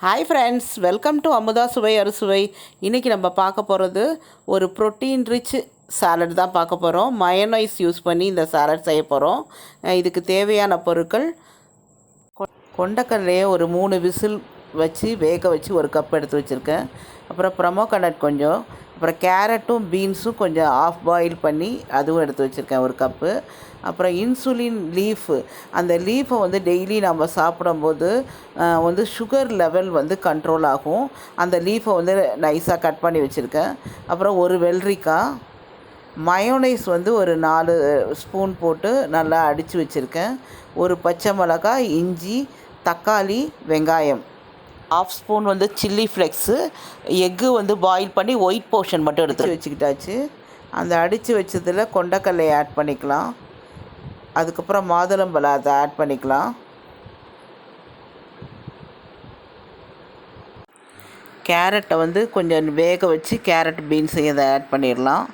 Hi friends, welcome to Amudha சுவை அறுசுவை. இன்றைக்கி நம்ம பார்க்க போகிறது ஒரு ப்ரோட்டீன் ரிச் சாலட் தான் பார்க்க போகிறோம். மயோனைஸ் யூஸ் பண்ணி இந்த சாலட் செய்ய போகிறோம். இதுக்கு தேவையான பொருட்கள்: கொண்டக்கடலையை ஒரு 3 விசில் வச்சு வேக வச்சு ஒரு கப் எடுத்து வச்சுருக்கேன். அப்புறம் ப்ரமோகனட் கொஞ்சம், அப்புறம் கேரட்டும் பீன்ஸும் கொஞ்சம் ஆஃப் பாயில் பண்ணி அதுவும் எடுத்து வச்சுருக்கேன் ஒரு கப்பு. அப்புறம் இன்சுலின் லீஃபு, அந்த லீஃபை டெய்லி நம்ம சாப்பிடும்போது சுகர் லெவல் கண்ட்ரோல் ஆகும். அந்த லீஃபை நைஸாக கட் பண்ணி வச்சுருக்கேன். அப்புறம் ஒரு வெள்ளரிக்காய், மயோனைஸ் ஒரு 4 ஸ்பூன் போட்டு நல்லா அடித்து வச்சுருக்கேன். ஒரு பச்சை மிளகாய், இஞ்சி, தக்காளி, வெங்காயம், 1/2 spoon chilli flakes, egg boil பண்ணி ஒயிட் போர்ஷன் மட்டும் எடுத்து வச்சுக்கிட்டாச்சு. அந்த அடித்து வச்சதில் கொண்டக்கடலையை ஆட் பண்ணிக்கலாம். அதுக்கப்புறம் மாதுளம்பழம் அதை ஆட் பண்ணிக்கலாம். கேரட்டை கொஞ்சம் வேக வச்சு கேரட் பீன்ஸையும் அதை ஆட் பண்ணிடலாம்.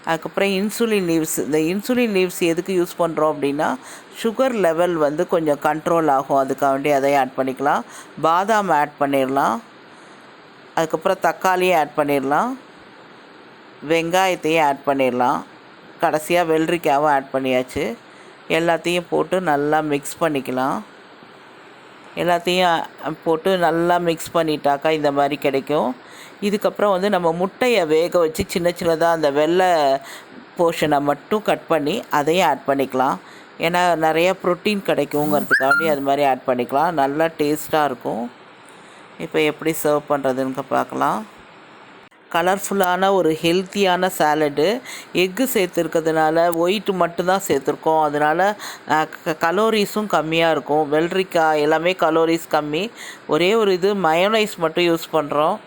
அதுக்கப்புறம் இன்சுலின் லீவ்ஸ், இந்த இன்சுலின் லீவ்ஸ் எதுக்கு யூஸ் பண்ணுறோம் அப்படின்னா சுகர் லெவல் கொஞ்சம் கண்ட்ரோல் ஆகும். அதுக்காண்டி அதை ஆட் பண்ணிக்கலாம். பாதாம் ஆட் பண்ணிடலாம். அதுக்கப்புறம் தக்காளியை ஆட் பண்ணிடலாம். வெங்காயத்தையும் ஆட் பண்ணிடலாம். கடைசியாக வெள்ளரிக்காவும் ஆட் பண்ணியாச்சு. எல்லாத்தையும் போட்டு நல்லா மிக்ஸ் பண்ணிக்கலாம். எல்லாத்தையும் போட்டு நல்லா மிக்ஸ் பண்ணிட்டாக்கா இந்த மாதிரி கிடைக்கும். இதுக்கப்புறம் நம்ம முட்டையை வேக வச்சு சின்ன சின்னதாக அந்த வெள்ளை போர்ஷனை மட்டும் கட் பண்ணி அதையும் ஆட் பண்ணிக்கலாம். ஏன்னா நிறையா ப்ரோட்டீன் கிடைக்குங்கிறதுக்காண்டி அது மாதிரி ஆட் பண்ணிக்கலாம். நல்லா டேஸ்ட்டாக இருக்கும். இப்போ எப்படி சர்வ் பண்ணுறதுன்னு பார்க்கலாம். கலர்ஃபுல்லான ஒரு ஹெல்த்தியான சாலடு. எக்கு சேர்த்துருக்கிறதுனால ஒயிட்டு மட்டும்தான் சேர்த்துருக்கோம். அதனால் கலோரிஸும் கம்மியாக இருக்கும். வெள்ளரிக்காய் எல்லாமே கலோரிஸ் கம்மி. ஒரே ஒரு இது மயோனைஸ் மட்டும் யூஸ் பண்ணுறோம்.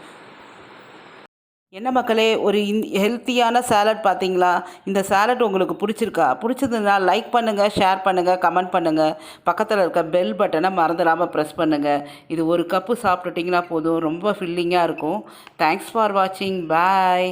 என்ன மக்களே, ஒரு ஹெல்த்தியான சாலட் பார்த்தீங்களா? இந்த சாலட் உங்களுக்கு பிடிச்சதுன்னா லைக் பண்ணுங்கள், ஷேர் பண்ணுங்கள், கமெண்ட் பண்ணுங்கள். பக்கத்தில் இருக்க பெல் பட்டனை மறந்துடாமல் ப்ரெஸ் பண்ணுங்கள். இது ஒரு கப்பு சாப்பிட்டுட்டிங்கன்னா போதும், ரொம்ப ஃபில்லிங்காக இருக்கும். தேங்க்ஸ் ஃபார் வாட்சிங். பாய்.